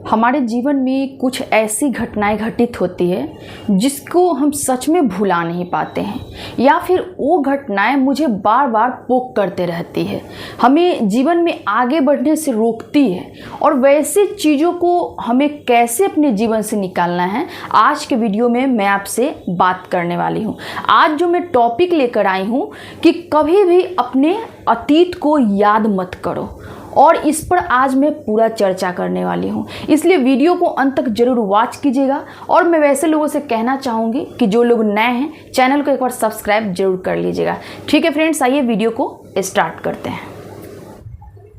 हमारे जीवन में कुछ ऐसी घटनाएं घटित होती है जिसको हम सच में भुला नहीं पाते हैं, या फिर वो घटनाएं मुझे बार बार पोक करते रहती है, हमें जीवन में आगे बढ़ने से रोकती है। और वैसी चीज़ों को हमें कैसे अपने जीवन से निकालना है, आज के वीडियो में मैं आपसे बात करने वाली हूँ। आज जो मैं टॉपिक लेकर आई हूँ कि कभी भी अपने अतीत को याद मत करो, और इस पर आज मैं पूरा चर्चा करने वाली हूँ, इसलिए वीडियो को अंत तक जरूर वॉच कीजिएगा। और मैं वैसे लोगों से कहना चाहूँगी कि जो लोग नए हैं चैनल को एक बार सब्सक्राइब जरूर कर लीजिएगा। ठीक है फ्रेंड्स, आइए वीडियो को स्टार्ट करते हैं।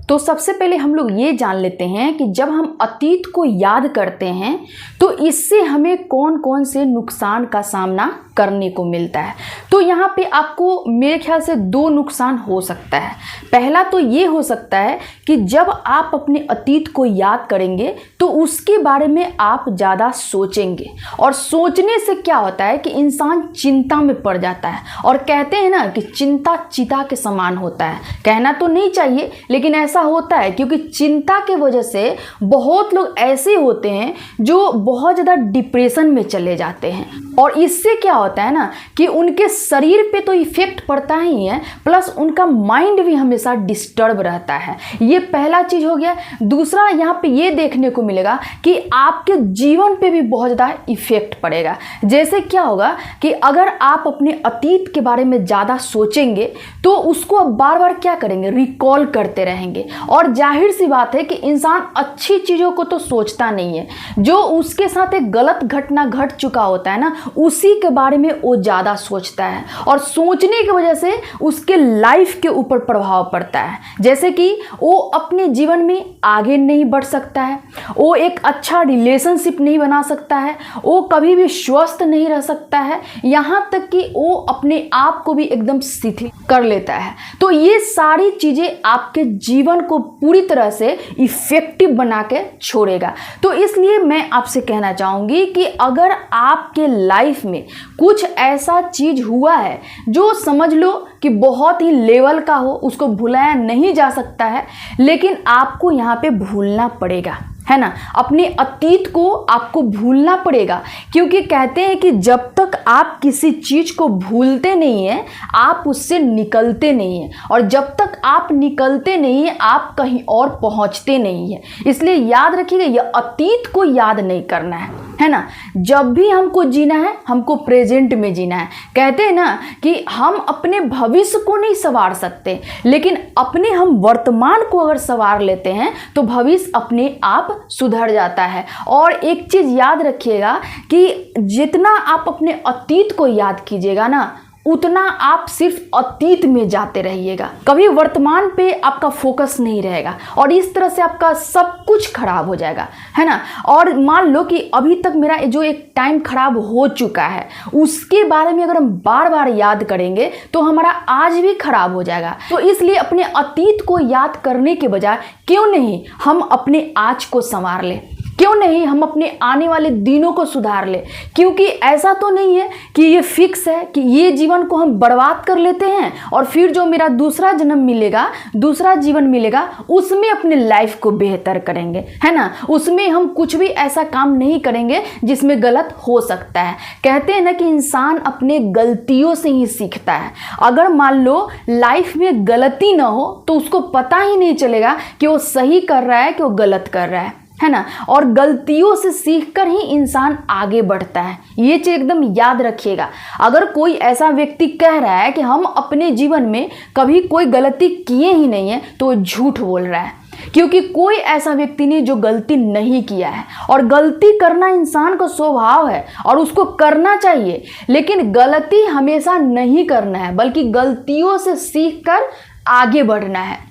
तो सबसे पहले हम लोग ये जान लेते हैं कि जब हम अतीत को याद करते हैं तो इससे हमें कौन कौन से नुकसान का सामना करने को मिलता है। तो यहाँ पे आपको मेरे ख्याल से दो नुकसान हो सकता है। पहला तो ये हो सकता है कि जब आप अपने अतीत को याद करेंगे तो उसके बारे में आप ज़्यादा सोचेंगे, और सोचने से क्या होता है कि इंसान चिंता में पड़ जाता है। और कहते हैं ना कि चिंता चिता के समान होता है। कहना तो नहीं चाहिए, लेकिन ऐसा होता है, क्योंकि चिंता के वजह से बहुत लोग ऐसे होते हैं जो बहुत ज़्यादा डिप्रेशन में चले जाते हैं। और इससे क्या होता है ना कि उनके शरीर पे तो इफेक्ट पड़ता ही है, प्लस उनका माइंड भी हमेशा डिस्टर्ब रहता है। ये पहला चीज़ हो गया। दूसरा, यहाँ पे ये देखने को मिलेगा कि आपके जीवन पे भी बहुत ज़्यादा इफेक्ट पड़ेगा। जैसे क्या होगा कि अगर आप अपने अतीत के बारे में ज़्यादा सोचेंगे तो उसको आप बार बार क्या करेंगे, रिकॉल करते रहेंगे। और जाहिर सी बात है कि इंसान अच्छी चीज़ों को तो सोचता नहीं है, जो उसके साथ एक गलत घटना घट चुका होता है ना, उसी के बारे में वो ज़्यादा सोचता है। और सोचने की वजह से उसके लाइफ के ऊपर प्रभाव पड़ता है। जैसे कि वो अपने जीवन में आगे नहीं बढ़ सकता है, वो एक अच्छा रिलेशनशिप नहीं बना सकता है, वो कभी भी स्वस्थ नहीं रह सकता है, यहाँ तक कि वो अपने आप को भी एकदम शिथिल कर लेता है। तो ये सारी चीज़ें आपके जीवन को पूरी तरह से इफेक्टिव बना के छोड़ेगा। तो इसलिए मैं आपसे कहना चाहूँगी कि अगर आपके लाइफ में कुछ ऐसा चीज़ हुआ है जो समझ लो कि बहुत ही लेवल का हो, उसको भुलाया नहीं जा सकता है, लेकिन आपको यहाँ पे भूलना पड़ेगा, है ना। अपने अतीत को आपको भूलना पड़ेगा, क्योंकि कहते हैं कि जब तक आप किसी चीज़ को भूलते नहीं हैं आप उससे निकलते नहीं हैं, और जब तक आप निकलते नहीं हैं आप कहीं और पहुंचते नहीं हैं। इसलिए याद रखिएगा, यह अतीत को याद नहीं करना है ना। जब भी हमको जीना है हमको प्रेजेंट में जीना है। कहते हैं ना कि हम अपने भविष्य को नहीं संवार सकते, लेकिन अपने हम वर्तमान को अगर संवार लेते हैं तो भविष्य अपने आप सुधर जाता है। और एक चीज़ याद रखिएगा कि जितना आप अपने अतीत को याद कीजिएगा ना, उतना आप सिर्फ अतीत में जाते रहिएगा, कभी वर्तमान पे आपका फोकस नहीं रहेगा, और इस तरह से आपका सब कुछ खराब हो जाएगा, है ना। और मान लो कि अभी तक मेरा जो एक टाइम खराब हो चुका है उसके बारे में अगर हम बार बार याद करेंगे तो हमारा आज भी खराब हो जाएगा। तो इसलिए अपने अतीत को याद करने के बजाय क्यों नहीं हम अपने आज को संवार लें, क्यों नहीं हम अपने आने वाले दिनों को सुधार ले। क्योंकि ऐसा तो नहीं है कि ये फिक्स है कि ये जीवन को हम बर्बाद कर लेते हैं और फिर जो मेरा दूसरा जन्म मिलेगा, दूसरा जीवन मिलेगा, उसमें अपने लाइफ को बेहतर करेंगे, है ना। उसमें हम कुछ भी ऐसा काम नहीं करेंगे जिसमें गलत हो सकता है। कहते हैं ना कि इंसान अपने गलतियों से ही सीखता है। अगर मान लो लाइफ में गलती ना हो तो उसको पता ही नहीं चलेगा कि वो सही कर रहा है कि वो गलत कर रहा है ना। और गलतियों से सीखकर ही इंसान आगे बढ़ता है, ये चीज़ एकदम याद रखिएगा। अगर कोई ऐसा व्यक्ति कह रहा है कि हम अपने जीवन में कभी कोई गलती किए ही नहीं है तो वो झूठ बोल रहा है, क्योंकि कोई ऐसा व्यक्ति नहीं जो गलती नहीं किया है। और गलती करना इंसान का स्वभाव है और उसको करना चाहिए, लेकिन गलती हमेशा नहीं करना है, बल्कि गलतियों से सीखकर आगे बढ़ना है।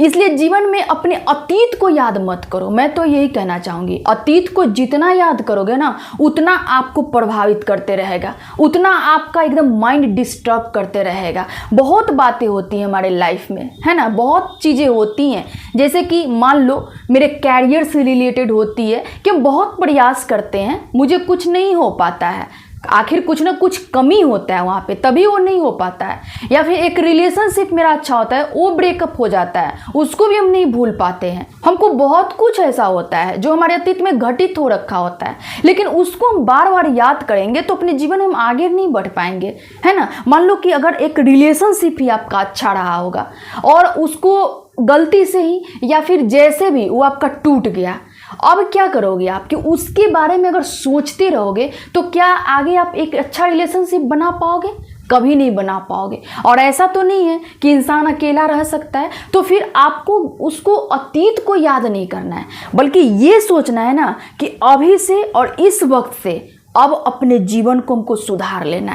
इसलिए जीवन में अपने अतीत को याद मत करो। मैं तो यही कहना चाहूँगी, अतीत को जितना याद करोगे ना उतना आपको प्रभावित करते रहेगा, उतना आपका एकदम माइंड डिस्टर्ब करते रहेगा। बहुत बातें होती हैं हमारे लाइफ में, है ना, बहुत चीज़ें होती हैं। जैसे कि मान लो मेरे कैरियर से रिलेटेड होती है कि हम बहुत प्रयास करते हैं, मुझे कुछ नहीं हो पाता है, आखिर कुछ ना कुछ कमी होता है वहाँ पे, तभी वो नहीं हो पाता है। या फिर एक रिलेशनशिप मेरा अच्छा होता है, वो ब्रेकअप हो जाता है, उसको भी हम नहीं भूल पाते हैं। हमको बहुत कुछ ऐसा होता है जो हमारे अतीत में घटित हो रखा होता है, लेकिन उसको हम बार बार याद करेंगे तो अपने जीवन में हम आगे नहीं बढ़ पाएंगे, है ना। मान लो कि अगर एक रिलेशनशिप ही आपका अच्छा रहा होगा और उसको गलती से ही या फिर जैसे भी वो आपका टूट गया, अब क्या करोगे आप कि उसके बारे में अगर सोचते रहोगे तो क्या आगे आप एक अच्छा रिलेशनशिप बना पाओगे? कभी नहीं बना पाओगे। और ऐसा तो नहीं है कि इंसान अकेला रह सकता है, तो फिर आपको उसको अतीत को याद नहीं करना है, बल्कि ये सोचना है ना कि अभी से और इस वक्त से अब अपने जीवन को हमको सुधार लेना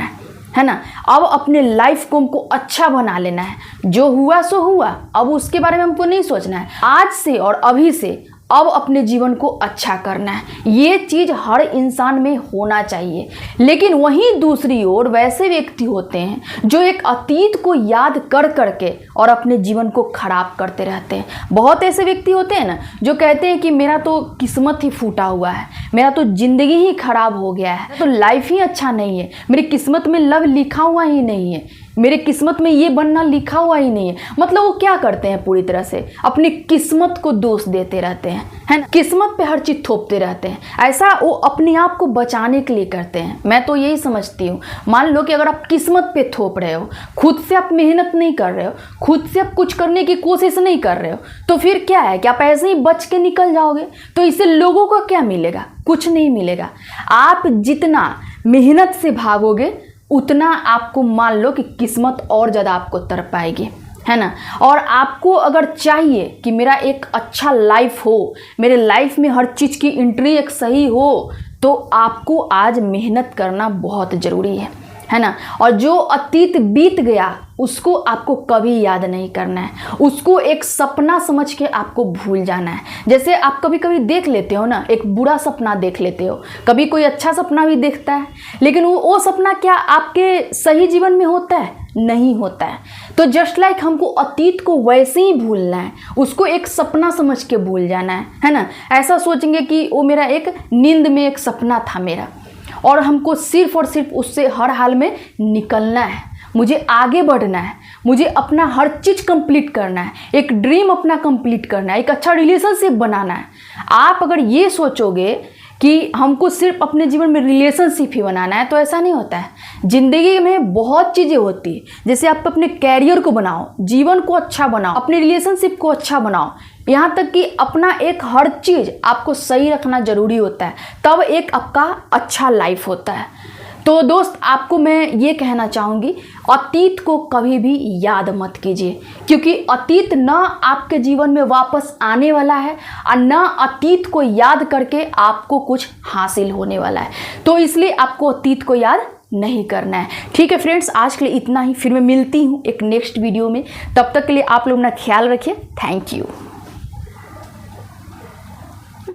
है ना। अब अपने लाइफ को हमको अच्छा बना लेना है। जो हुआ सो हुआ, अब उसके बारे में हमको नहीं सोचना है। आज से और अभी से अब अपने जीवन को अच्छा करना है, ये चीज़ हर इंसान में होना चाहिए। लेकिन वहीं दूसरी ओर वैसे व्यक्ति होते हैं जो एक अतीत को याद कर करके और अपने जीवन को खराब करते रहते हैं। बहुत ऐसे व्यक्ति होते हैं ना जो कहते हैं कि मेरा तो किस्मत ही फूटा हुआ है, मेरा तो ज़िंदगी ही खराब हो गया है, तो लाइफ ही अच्छा नहीं है, मेरी किस्मत में लव लिखा हुआ ही नहीं है, मेरे किस्मत में ये बनना लिखा हुआ ही नहीं है। मतलब वो क्या करते हैं, पूरी तरह से अपनी किस्मत को दोष देते रहते हैं, है ना। किस्मत पे हर चीज़ थोपते रहते हैं। ऐसा वो अपने आप को बचाने के लिए करते हैं। मैं तो यही समझती हूँ, मान लो कि अगर आप किस्मत पे थोप रहे हो, खुद से आप मेहनत नहीं कर रहे हो, खुद से आप कुछ करने की कोशिश नहीं कर रहे हो, तो फिर क्या है कि आप ऐसे ही बच के निकल जाओगे। तो इससे लोगों को क्या मिलेगा? कुछ नहीं मिलेगा। आप जितना मेहनत से भागोगे उतना आपको मान लो कि किस्मत और ज़्यादा आपको तरपाएगी, है ना। और आपको अगर चाहिए कि मेरा एक अच्छा लाइफ हो, मेरे लाइफ में हर चीज़ की एंट्री एक सही हो, तो आपको आज मेहनत करना बहुत ज़रूरी है ना। और जो अतीत बीत गया उसको आपको कभी याद नहीं करना है, उसको एक सपना समझ के आपको भूल जाना है। जैसे आप कभी कभी देख लेते हो ना, एक बुरा सपना देख लेते हो, कभी कोई अच्छा सपना भी देखता है, लेकिन वो सपना क्या आपके सही जीवन में होता है? नहीं होता है। तो जस्ट लाइक हमको अतीत को वैसे ही भूलना है, उसको एक सपना समझ के भूल जाना है ना। ऐसा सोचेंगे कि वो मेरा एक नींद में एक सपना था मेरा, और हमको सिर्फ और सिर्फ उससे हर हाल में निकलना है, मुझे आगे बढ़ना है, मुझे अपना हर चीज़ कंप्लीट करना है, एक ड्रीम अपना कंप्लीट करना है, एक अच्छा रिलेशनशिप बनाना है। आप अगर ये सोचोगे कि हमको सिर्फ अपने जीवन में रिलेशनशिप ही बनाना है, तो ऐसा नहीं होता है। ज़िंदगी में बहुत चीज़ें होती है, जैसे आप अपने कैरियर को बनाओ, जीवन को अच्छा बनाओ, अपने रिलेशनशिप को अच्छा बनाओ, यहाँ तक कि अपना एक हर चीज़ आपको सही रखना ज़रूरी होता है, तब एक आपका अच्छा लाइफ होता है। तो दोस्त, आपको मैं ये कहना चाहूँगी, अतीत को कभी भी याद मत कीजिए, क्योंकि अतीत न आपके जीवन में वापस आने वाला है और न अतीत को याद करके आपको कुछ हासिल होने वाला है। तो इसलिए आपको अतीत को याद नहीं करना है। ठीक है फ्रेंड्स, आज के लिए इतना ही। फिर मैं मिलती हूँ एक नेक्स्ट वीडियो में। तब तक के लिए आप लोग अपना ख्याल रखिए। Thank you.